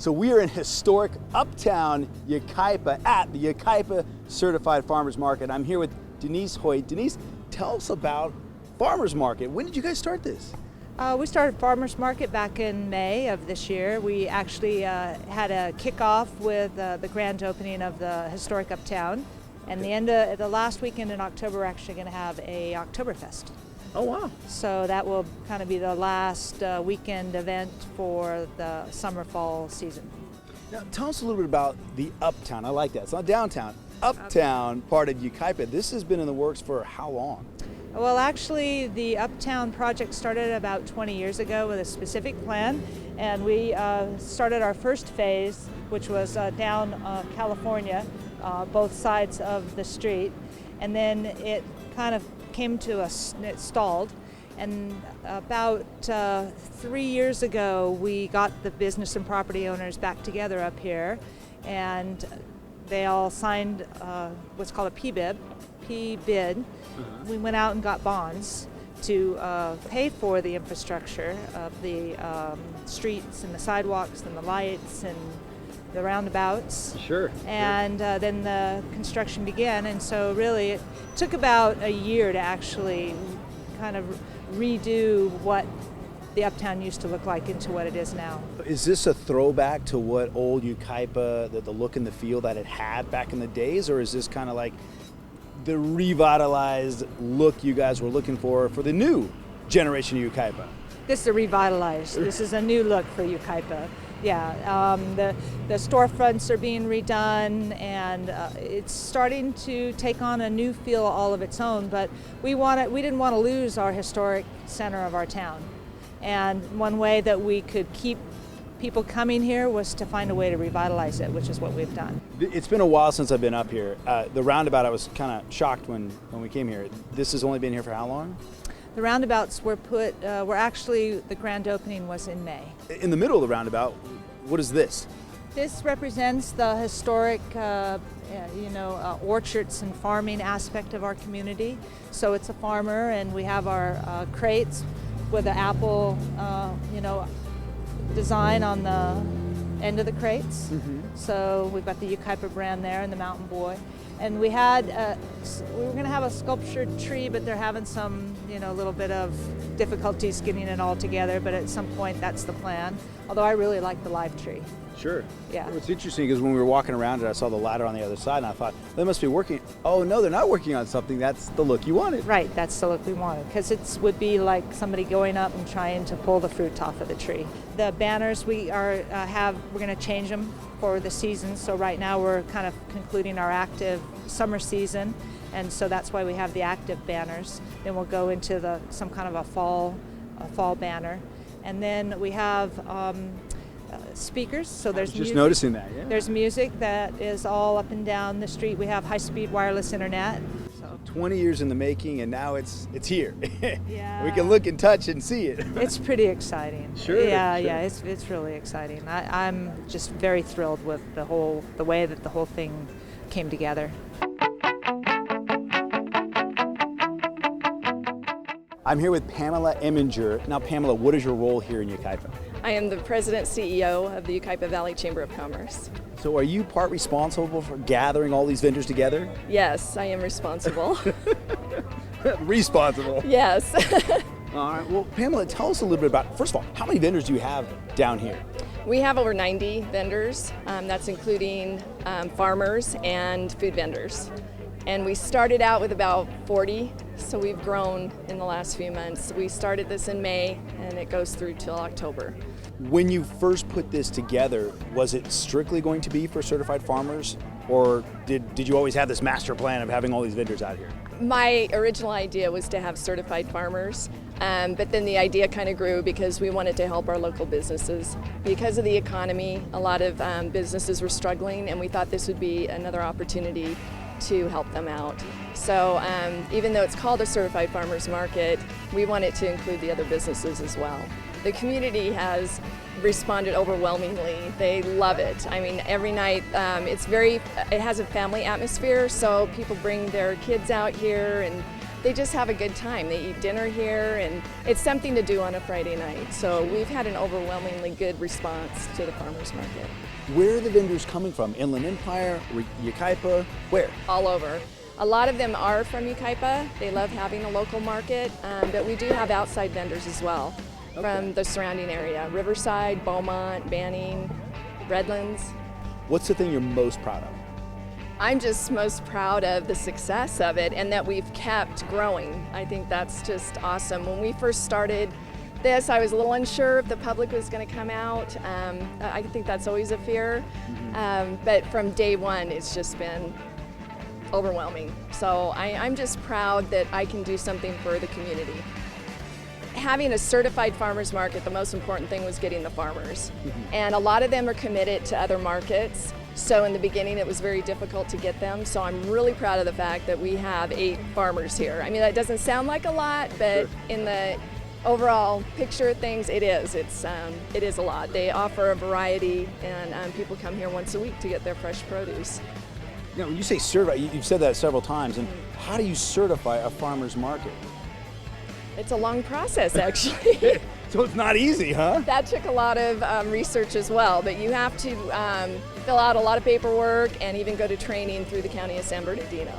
So we are in historic uptown Yucaipa at the Yucaipa Certified Farmers Market. I'm here with Denise Hoyt. Denise, tell us about Farmers Market. When did you guys start this? We started Farmers Market back in May of this year. We actually had a kickoff with the grand opening of the historic uptown. And the last weekend in October, we're actually going to have a Oktoberfest. Oh, wow. So that will kind of be the last weekend event for the summer-fall season. Now, tell us a little bit about the uptown. I like that. It's not downtown. Uptown part of Yucaipa. This has been in the works for how long? Well, actually, the Uptown project started about 20 years ago with a specific plan, and we started our first phase, which was down California, both sides of the street, and then it kind of came to us, it stalled, and about 3 years ago, we got the business and property owners back together up here, and they all signed what's called a P-bid. We went out and got bonds to pay for the infrastructure of the streets and the sidewalks and the lights and the roundabouts. Sure. And then the construction began, and so really it took about a year to actually kind of redo what the uptown used to look like into what it is now. Is this a throwback to what old Yucaipa, the look and the feel that it had back in the days, or is this kind of like the revitalized look you guys were looking for the new generation of Yucaipa? This is a revitalized. This is a new look for Yucaipa. Yeah, the storefronts are being redone, and it's starting to take on a new feel all of its own. But we didn't want to lose our historic center of our town, and one way that we could keep people coming here was to find a way to revitalize it, which is what we've done. It's been a while since I've been up here. The roundabout, I was kind of shocked when we came here. This has only been here for how long? The roundabouts were the grand opening was in May. In the middle of the roundabout, what is this? This represents the historic, orchards and farming aspect of our community. So it's a farmer, and we have our crates with the apple, design on the end of the crates. Mm-hmm. So we've got the Yucaipa brand there and the Mountain Boy. And we were going to have a sculptured tree, but they're having some, little bit of difficulties getting it all together. But at some point, that's the plan. Although I really like the live tree. Sure. Yeah. Well, it's interesting because when we were walking around it, I saw the ladder on the other side, and I thought, they must be working. Oh, no, they're not working on something. That's the look you wanted. Right, that's the look we wanted, because it would be like somebody going up and trying to pull the fruit off of the tree. The banners we're going to change them for the season. So right now we're kind of concluding our active summer season, and so that's why we have the active banners. Then we'll go into some kind of a fall banner, and then we have speakers. So there's just music. Noticing that. Yeah. There's music that is all up and down the street. We have high-speed wireless internet. So 20 years in the making, and now it's here. Yeah. We can look and touch and see it. It's pretty exciting. Sure. Yeah, sure. yeah, it's really exciting. I'm just very thrilled with the way that the whole thing came together. I'm here with Pamela Eminger. Now, Pamela, what is your role here in Yucaipa? I am the President CEO of the Yucaipa Valley Chamber of Commerce. So are you part responsible for gathering all these vendors together? Yes, I am responsible. Responsible? Yes. All right. Well, Pamela, tell us a little bit about, first of all, how many vendors do you have down here? We have over 90 vendors. That's including farmers and food vendors. And we started out with about 40, so we've grown in the last few months. We started this in May, and it goes through till October. When you first put this together, was it strictly going to be for certified farmers, or did you always have this master plan of having all these vendors out here? My original idea was to have certified farmers, but then the idea kind of grew because we wanted to help our local businesses. Because of the economy, a lot of businesses were struggling, and we thought this would be another opportunity to help them out. So even though it's called a certified farmers market, we want it to include the other businesses as well. The community has responded overwhelmingly. They love it. I mean, every night it has a family atmosphere, so people bring their kids out here and they just have a good time. They eat dinner here, and it's something to do on a Friday night. So we've had an overwhelmingly good response to the farmers market. Where are the vendors coming from? Inland Empire, Yucaipa, where? All over. A lot of them are from Yucaipa. They love having a local market, but we do have outside vendors as well from the surrounding area. Riverside, Beaumont, Banning, Redlands. What's the thing you're most proud of? I'm just most proud of the success of it and that we've kept growing. I think that's just awesome. When we first started this, I was a little unsure if the public was going to come out. I think that's always a fear, but from day one, it's just been overwhelming. So I'm just proud that I can do something for the community. Having a certified farmers market, the most important thing was getting the farmers. And a lot of them are committed to other markets. So in the beginning, it was very difficult to get them. So I'm really proud of the fact that we have 8 farmers here. I mean, that doesn't sound like a lot, but in the overall picture of things, it is. It is a lot. They offer a variety, and people come here once a week to get their fresh produce. Now, when you say certified, you've said that several times, and how do you certify a farmer's market? It's a long process, actually. So it's not easy, huh? That took a lot of research as well, but you have to fill out a lot of paperwork and even go to training through the County of San Bernardino.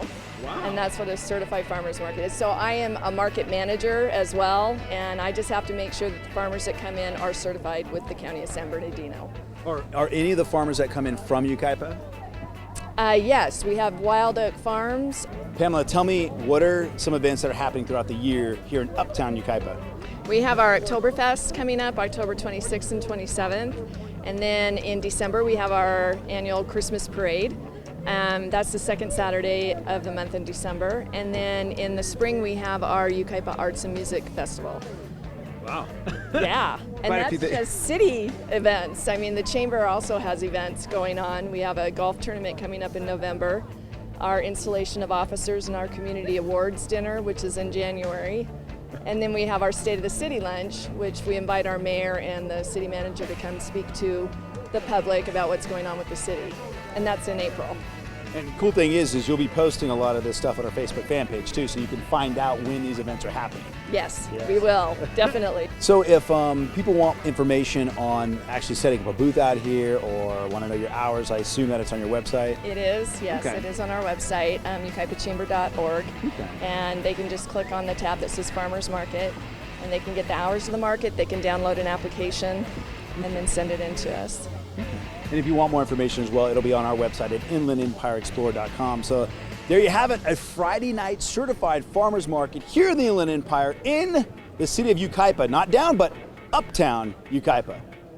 Wow. And that's what a certified farmers market is. So I am a market manager as well, and I just have to make sure that the farmers that come in are certified with the County of San Bernardino. Are any of the farmers that come in from Yucaipa? Yes, we have Wild Oak Farms. Pamela, tell me, what are some events that are happening throughout the year here in Uptown Yucaipa? We have our Oktoberfest coming up, October 26th and 27th. And then in December, we have our annual Christmas parade. That's the second Saturday of the month in December. And then in the spring, we have our Yucaipa Arts and Music Festival. Wow. Yeah, and that's just city events. I mean, the Chamber also has events going on. We have a golf tournament coming up in November, our installation of officers and our community awards dinner, which is in January. And then we have our State of the City lunch, which we invite our mayor and the city manager to come speak to the public about what's going on with the city. And that's in April. And the cool thing is you'll be posting a lot of this stuff on our Facebook fan page too, so you can find out when these events are happening. Yes. We will, definitely. So if people want information on actually setting up a booth out here or want to know your hours, I assume that it's on your website? It is, yes. Okay. It is on our website, yucaipachamber.org. Okay. And they can just click on the tab that says Farmers Market, and they can get the hours of the market. They can download an application and then send it in to us. And if you want more information as well, it'll be on our website at inlandempireexplorer.com. So there you have it, a Friday night certified farmers market here in the Inland Empire in the city of Yucaipa. Not down, but uptown Yucaipa.